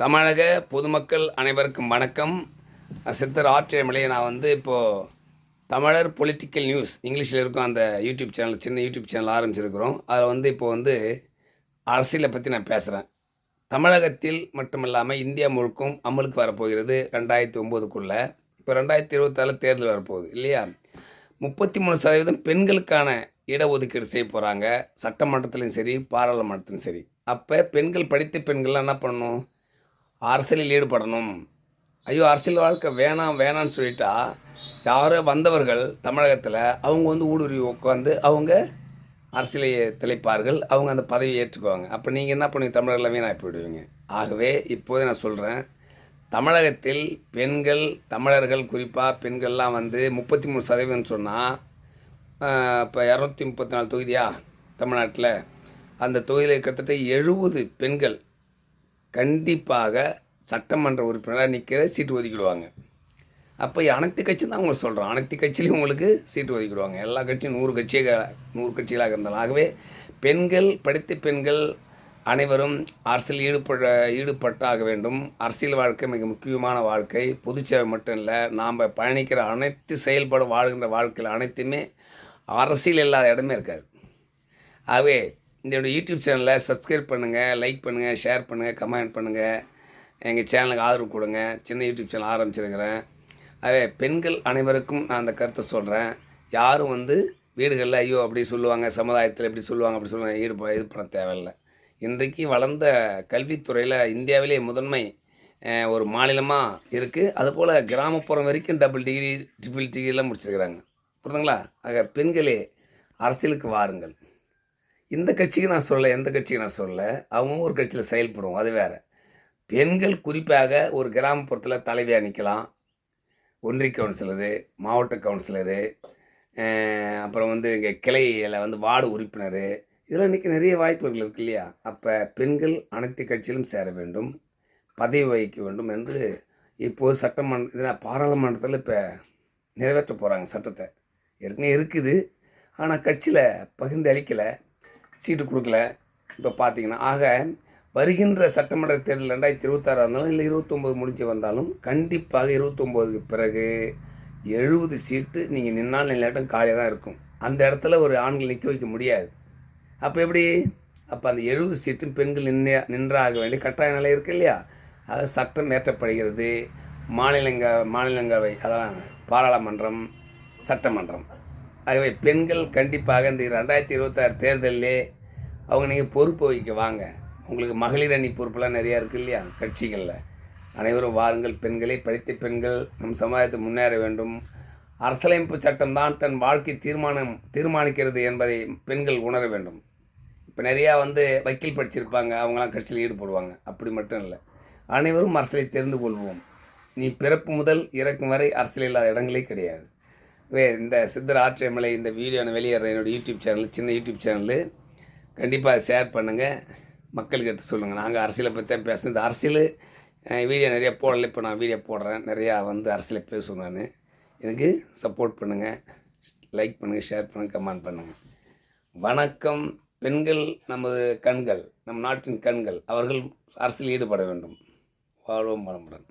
தமிழக பொதுமக்கள் அனைவருக்கும் வணக்கம். சித்தர் ஆற்றியமலை நான் இப்போது தமிழர் பொலிட்டிக்கல் நியூஸ் இங்கிலீஷில் இருக்கும் அந்த யூடியூப் சேனல், சின்ன யூடியூப் சேனல் ஆரம்பிச்சிருக்கிறோம். அதில் இப்போது அரசியலை பற்றி நான் பேசுகிறேன். தமிழகத்தில் மட்டுமில்லாமல் இந்தியா முழுக்கும் அமலுக்கு வரப்போகிறது 2009க்குள்ளே. இப்போ 2024 தேர்தல் வரப்போகுது இல்லையா? 33% பெண்களுக்கான இடஒதுக்கீடு செய்ய போகிறாங்க. சட்டமன்றத்திலையும் சரி, பாராளுமன்றத்திலும் சரி. அப்போ பெண்கள், படித்த பெண்கள்லாம் என்ன பண்ணணும்? அரசியலில் ஈடுபடணும். ஐயோ, அரசியல் வாழ்க்கை வேணாம் வேணான்னு சொல்லிட்டா யாரோ வந்தவர்கள் தமிழகத்தில் அவங்க ஊடுருவி உட்காந்து அவங்க அரசியலை திளைப்பார்கள். அவங்க அந்த பதவியை ஏற்றுக்குவாங்க. அப்போ நீங்கள் என்ன பண்ணுவீங்க? தமிழர்களை வீணாக போயிடுவீங்க. ஆகவே இப்போதே நான் சொல்கிறேன், தமிழகத்தில் பெண்கள், தமிழர்கள் குறிப்பாக பெண்கள்லாம் 33% சொன்னால், இப்போ 234 தொகுதியா தமிழ்நாட்டில், அந்த தொகுதியில் கிட்டத்தட்ட 70 பெண்கள் கண்டிப்பாக சட்டமன்ற உறுப்பினராக நிற்கிற சீட்டு ஒதுக்கிடுவாங்க. அப்போ அனைத்து கட்சி தான் உங்களுக்கு சொல்கிறோம், அனைத்து கட்சியிலையும் உங்களுக்கு சீட்டு ஒதுக்கிடுவாங்க. எல்லா கட்சியும் 100 கட்சிகளாக இருந்தாலும். ஆகவே பெண்கள், படித்த பெண்கள் அனைவரும் அரசியல் ஈடுபட்டாக வேண்டும். அரசியல் வாழ்க்கை மிக முக்கியமான வாழ்க்கை. பொது சேவை மட்டும் இல்லை, நாம் பயணிக்கிற அனைத்து செயல்பாடு வாழ்கின்ற வாழ்க்கையில் அனைத்துமே அரசியல் இல்லாத இடமே இருக்காது. ஆகவே இந்த யூடியூப் சேனலில் சப்ஸ்கிரைப் பண்ணுங்கள், லைக் பண்ணுங்கள், ஷேர் பண்ணுங்கள், கமெண்ட் பண்ணுங்கள். எங்கள் சேனலுக்கு ஆதரவு கொடுங்க. சின்ன யூடியூப் சேனல் ஆரம்பிச்சிருக்கிறேன். ஆகவே பெண்கள் அனைவருக்கும் நான் அந்த கருத்தை சொல்கிறேன். யாரும் வீடுகளில் ஐயோ அப்படி சொல்லுவாங்க, சமுதாயத்தில் எப்படி சொல்லுவாங்க, அப்படி சொல்லுவாங்க, இது பண்ண தேவையில்லை. இன்றைக்கு வளர்ந்த கல்வித்துறையில் இந்தியாவிலே முதன்மை ஒரு மாநிலமாக இருக்குது. அதுபோல் கிராமப்புறம் வரைக்கும் டபுள் டிகிரி, ட்ரிபிள் டிகிரிலாம் முடிச்சிருக்கிறாங்க. புரியுதுங்களா? ஆக பெண்களே, அரசியலுக்கு வாருங்கள். இந்த கட்சிக்கு நான் சொல்ல, எந்த கட்சிக்கு நான் சொல்ல, அவங்க ஒரு கட்சியில் செயல்படுவோம், அது வேறு. பெண்கள் குறிப்பாக ஒரு கிராமப்புறத்தில் தலைவியாக நிற்கலாம். ஒன்றிய கவுன்சிலரு, மாவட்ட கவுன்சிலரு, அப்புறம் இங்கே கிளையில் வார்டு உறுப்பினர், இதெல்லாம் இன்றைக்கி நிறைய வாய்ப்புகள் இருக்குது இல்லையா? அப்போ பெண்கள் அனைத்து கட்சியிலும் சேர வேண்டும், பதவி வகிக்க வேண்டும் என்று இப்போது இதில் பாராளுமன்றத்தில் இப்போ நிறைவேற்ற போகிறாங்க சட்டத்தை. ஏற்கனவே இருக்குது, ஆனால் கட்சியில் பகிர்ந்து அளிக்கலை, சீட்டு கொடுக்கல. இப்போ பார்த்தீங்கன்னா, ஆக வருகின்ற சட்டமன்ற தேர்தல் 2026 இருந்தாலும் இல்லை 29 முடிஞ்சு வந்தாலும் கண்டிப்பாக 29க்கு பிறகு 70 சீட்டு நீங்கள் நின்னால் நிலையாட்டம் காலியாக தான் இருக்கும். அந்த இடத்துல ஒரு ஆண்கள் நிற்க வைக்க முடியாது. அப்போ எப்படி? அப்போ அந்த 70 சீட்டும் பெண்கள் நின்றாக வேண்டிய கட்டாய நிலை இருக்குது இல்லையா? அது சட்டம் ஏற்றப்படுகிறது. மாநிலங்களவை, அதான் பாராளுமன்றம், சட்டமன்றம். ஆகவே பெண்கள் கண்டிப்பாக இந்த 2026 தேர்தலிலே அவங்க நீங்கள் பொறுப்பு வகிக்க வாங்க. உங்களுக்கு மகளிர் அணி பொறுப்பெல்லாம் நிறையா இருக்குது இல்லையா கட்சிகளில்? அனைவரும் வாருங்கள். பெண்களை, படித்த பெண்கள் நம் சமுதாயத்தை முன்னேற வேண்டும். அரசியலமைப்பு சட்டம் தான் தன் வாழ்க்கை தீர்மானிக்கிறது என்பதை பெண்கள் உணர வேண்டும். இப்போ நிறையா வக்கீல் படிச்சிருப்பாங்க, அவங்களாம் கட்சியில் ஈடுபடுவாங்க. அப்படி மட்டும் இல்லை, அனைவரும் அரசியலை தெரிந்து கொள்வோம். நீ பிறப்பு முதல் இறக்கும் வரை அரசியல் இல்லாத இடங்களே கிடையாது. இந்த சித்தர் ஆற்றியமலை இந்த வீடியோ வெளியேற என்னோடய யூடியூப் சேனல், சின்ன யூடியூப் சேனலு, கண்டிப்பாக ஷேர் பண்ணுங்கள், மக்களுக்கு எடுத்து சொல்லுங்கள். நாங்கள் அரசியலை பற்றி தான் பேசுகிறேன். இந்த அரசியல் வீடியோ நிறையா போடலை, இப்போ நான் வீடியோ போடுறேன். நிறையா அரசியலை பேசுவேன் நான். எனக்கு சப்போர்ட் பண்ணுங்கள், லைக் பண்ணுங்கள், ஷேர் பண்ணுங்கள், கமெண்ட் பண்ணுங்கள். வணக்கம். பெண்கள் நமது கண்கள், நம் நாட்டின் கண்கள். அவர்கள் அரசியல் ஈடுபட வேண்டும். வாழ்வோம் வளமுடன்.